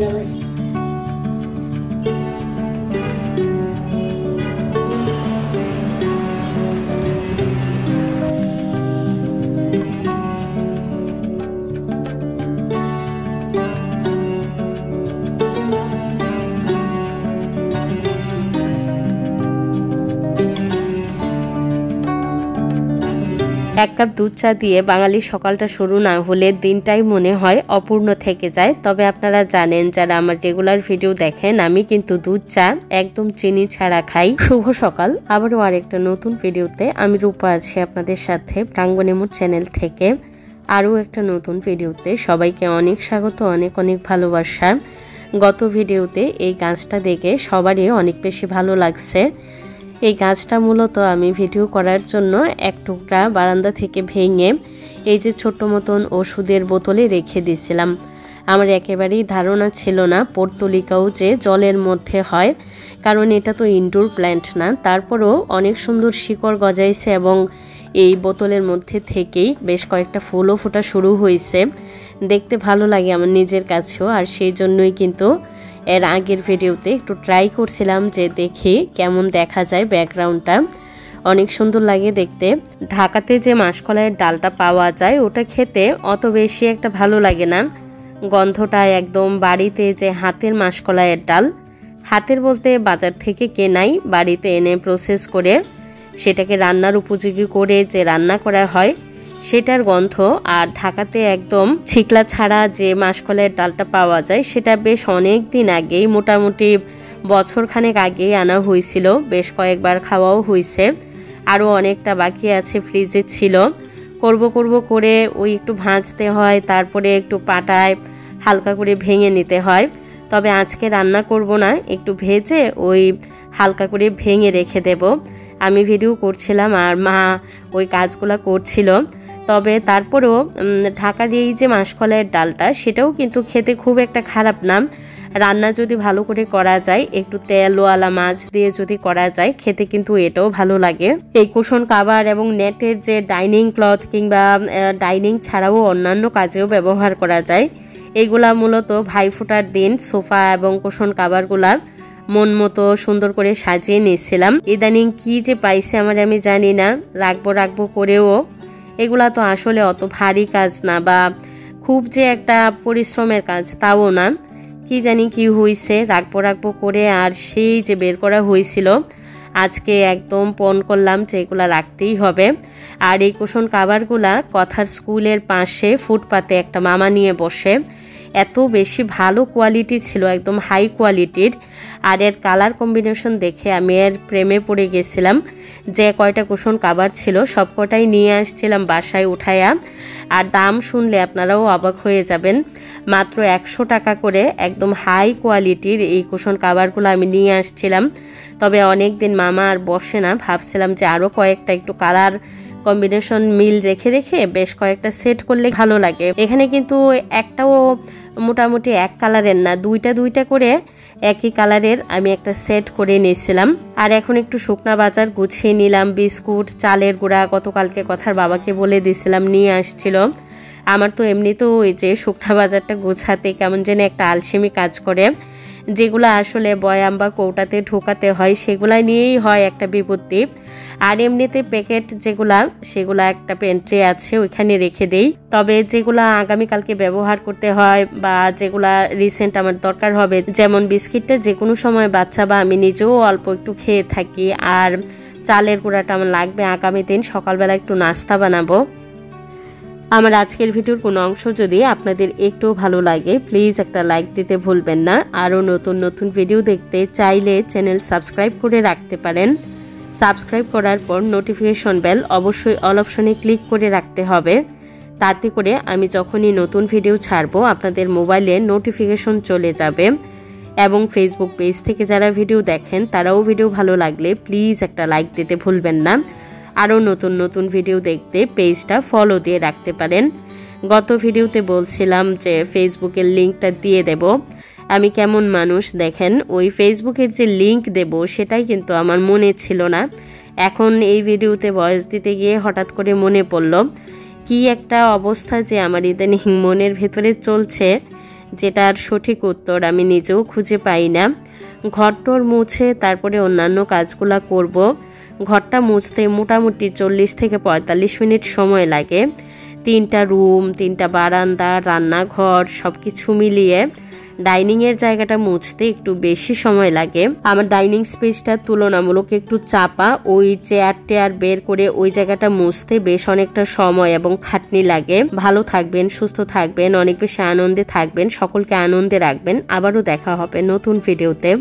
नमस्ते। এক কাপ দুধ চা দিয়ে বাঙালির সকালটা শুরু না হলে দিনটাই মনে হয় অপূর্ণ থেকে যায়। তবে আপনারা জানেন যারা আমার রেগুলার ভিডিও দেখেন আমি কিন্তু দুধ চা একদম চিনি ছাড়া খাই। শুভ সকাল, আবারও আরেকটা নতুন ভিডিওতে আমি রূপা আছি আপনাদের সাথে প্রাঙ্গণে মোড় চ্যানেল থেকে। আরও একটা নতুন ভিডিওতে সবাইকে অনেক স্বাগত, অনেক অনেক ভালোবাসা। গত ভিডিওতে এই গাছটা দেখে সবারই অনেক বেশি ভালো লাগছে। এই গাছটা মূলত আমি ভিডিও করার জন্য এক টুকরা বারান্দা থেকে ভেঙে এই যে ছোট মতন ওষুধের বোতলে রেখে দিয়েছিলাম। আমার একেবারেই ধারণা ছিল না পর্তুলিকাও যে জলের মধ্যে হয়, কারণ এটা তো ইনডোর প্ল্যান্ট না। তারপরেও অনেক সুন্দর শিকড় গজাইছে এবং এই বোতলের মধ্যে থেকেই বেশ কয়েকটা ফুলও ফোটা শুরু হয়েছে। দেখতে ভালো লাগে আমার নিজের কাছেও, আর সেই জন্যই কিন্তু এর আগের ভিডিওতে একটু ট্রাই করছিলাম যে দেখি কেমন দেখা যায়। ব্যাকগ্রাউন্ডটা অনেক সুন্দর লাগে দেখতে। ঢাকাতে যে মাসকলাইয়ের ডালটা পাওয়া যায় ওটা খেতে অত বেশি একটা ভালো লাগে না, গন্ধটা একদম। বাড়িতে যে হাতের মাসকলাইয়ের ডাল, হাতের বলতে বাজার থেকে কেনাই, বাড়িতে এনে প্রসেস করে সেটাকে রান্নার উপযোগী করে যে রান্না করা হয় সেটার গন্ধ, আর ঢাকাতে একদম ছিকলা ছাড়া যে মাসকলাইয়ের ডালটা পাওয়া যায় সেটা বেশ অনেক দিন আগেই, মোটামুটি বছরখানেক আগেই আনা হয়েছিল। বেশ কয়েকবার খাওয়াও হয়েছে, আরও অনেকটা বাকি আছে, ফ্রিজে ছিল। করব করে ওই একটু ভাজতে হয়, তারপরে একটু পাটায় হালকা করে ভেঙে নিতে হয়। তবে আজকে রান্না করব না, একটু ভেজে ওই হালকা করে ভেঙে রেখে দেব। আমি ভিডিও করছিলাম আর মা ওই কাজগুলো করছিল। তবে তারপরেও ঢাকার এই যে মাসকলাইয়ের ডালটা সেটাও কিন্তু খেতে খুব একটা খারাপ না। রান্না যদি ভালো করে করা যায়, একটু তেলওয়ালা মাছ দিয়ে যদি করা যায়, খেতে কিন্তু এটাও ভালো লাগে। এই কুশন কাভার এবং নেটের যে ডাইনিং ক্লথ কিংবা ডাইনিং ছাড়াও অন্যান্য কাজেও ব্যবহার করা যায়। এইগুলা মূলত ভাইফোঁটার দিন সোফা এবং কুশন কাভারগুলা মন মতো সুন্দর করে সাজিয়ে নিয়েছিলাম। ইদানিং কি যে পাইছে আমি জানি না, রাখবো করেও এগুলা তো আসলে অত ভারী কাজ না বা খুব যে একটা পরিশ্রমের কাজ তাও না। কি জানি কি হয়েছে, রাখবো করে আর সেই যে বের করা হয়েছিল আজকে একদম পণ করলাম যে এগুলা রাখতেই হবে। আর এই কুশন কাভারগুলা কথার স্কুলের পাশে ফুটপাতে একটা মামা নিয়ে বসে, এত বেশি ভালো কোয়ালিটি ছিল, একদম হাই কোয়ালিটির। আর এর কালার কম্বিনেশন দেখে আমি এর প্রেমে পড়ে গেছিলাম। যে কয়টা কুশন কাভার ছিল সব কটাই নিয়ে আসছিলাম বাসায় উঠায়া। আর দাম শুনলে আপনারাও অবাক হয়ে যাবেন, মাত্র 100 টাকা করে একদম হাই কোয়ালিটির এই কুশন কাভারগুলো আমি নিয়ে আসছিলাম। তবে অনেক দিন মামা আর বসে না, ভাবছিলাম যে আরও কয়েকটা একটু কালার কম্বিনেশন মিল রেখে বেশ কয়েকটা সেট করলে ভালো লাগে। এখানে কিন্তু একটাও মোটামুটি এক কালারের না, দুইটা করে একই কালারের আমি একটা সেট করে নিয়েছিলাম। আর এখন একটু শুকনা বাজার গুছিয়ে নিলাম, বিস্কুট, চালের গুঁড়া গতকালকে কথার বাবাকে বলে দিয়েছিলাম নিয়ে আসছিল। আমার তো এমনিতেও ওই যে শুকনা বাজারটা গোছাতে কেমন যেন একটা আলসেমি কাজ করে। যেগুলো আসলে বয়াম বা কৌটাতে ঢোকাতে হয় সেগুলা নিয়েই হয় একটা বিপত্তি। আর এমনিতে প্যাকেট যেগুলা সেগুলা একটা পেন্ট্রি আছে ওইখানে রেখে দেই। তবে যেগুলা আগামীকালকে ব্যবহার করতে হয় বা যেগুলা রিসেন্ট আমার দরকার হবে, যেমন বিস্কিটটা যে কোনো সময় বাচ্চা বা আমি নিজেও অল্প একটু খেয়ে থাকি, আর চালের গুঁড়াটা আমার লাগবে আগামী দিন সকালবেলা একটু নাস্তা বানাবো। আমার আজকের ভিডিওর কোনো অংশ যদি আপনাদের একটু ভালো লাগে প্লিজ একটা লাইক দিতে ভুলবেন না। আরও নতুন ভিডিও দেখতে চাইলে চ্যানেল সাবস্ক্রাইব করে রাখতে পারেন। সাবস্ক্রাইব করার পর নোটিফিকেশন বেল অবশ্যই অল অপশনে ক্লিক করে রাখতে হবে, তাতে করে আমি যখনই নতুন ভিডিও ছাড়বো আপনাদের মোবাইলে নোটিফিকেশন চলে যাবে। এবং ফেসবুক পেজ থেকে যারা ভিডিও দেখেন তারাও ভিডিও ভালো লাগলে প্লিজ একটা লাইক দিতে ভুলবেন না। আরও নতুন ভিডিও দেখতে পেজটা ফলো দিয়ে রাখতে পারেন। গত ভিডিওতে বলছিলাম যে ফেসবুকের লিঙ্কটা দিয়ে দেব। আমি কেমন মানুষ দেখেন, ওই ফেসবুকের যে লিঙ্ক দেব সেটাই কিন্তু আমার মনে ছিল না। এখন এই ভিডিওতে ভয়েস দিতে গিয়ে হঠাৎ করে মনে পড়ল কি একটা অবস্থা যে আমার ইদানিং মনের ভেতরে চলছে, যেটার সঠিক উত্তর আমি নিজেও খুঁজে পাই না। ঘরটর মুছে তারপরে অন্যান্য কাজগুলো করব। ঘরটা মুছতে মোটামুটি 40 থেকে 45 মিনিট সময় লাগে। 3টা রুম, 3টা বারান্দা, রান্নাঘর সব কিছু মিলিয়ে ডাইনিংয়ের জায়গাটা মুছতে একটু বেশি সময় লাগে। আমার ডাইনিং স্পেসটা তুলনামূলক একটু চাপা, ওই চেয়ার বের করে ওই জায়গাটা মুছতে বেশ অনেকটা সময় এবং খাটনি লাগে। ভালো থাকবেন, সুস্থ থাকবেন, অনেক বেশি আনন্দে থাকবেন, সকলকে আনন্দে রাখবেন। আবারও দেখা হবে নতুন ভিডিওতে।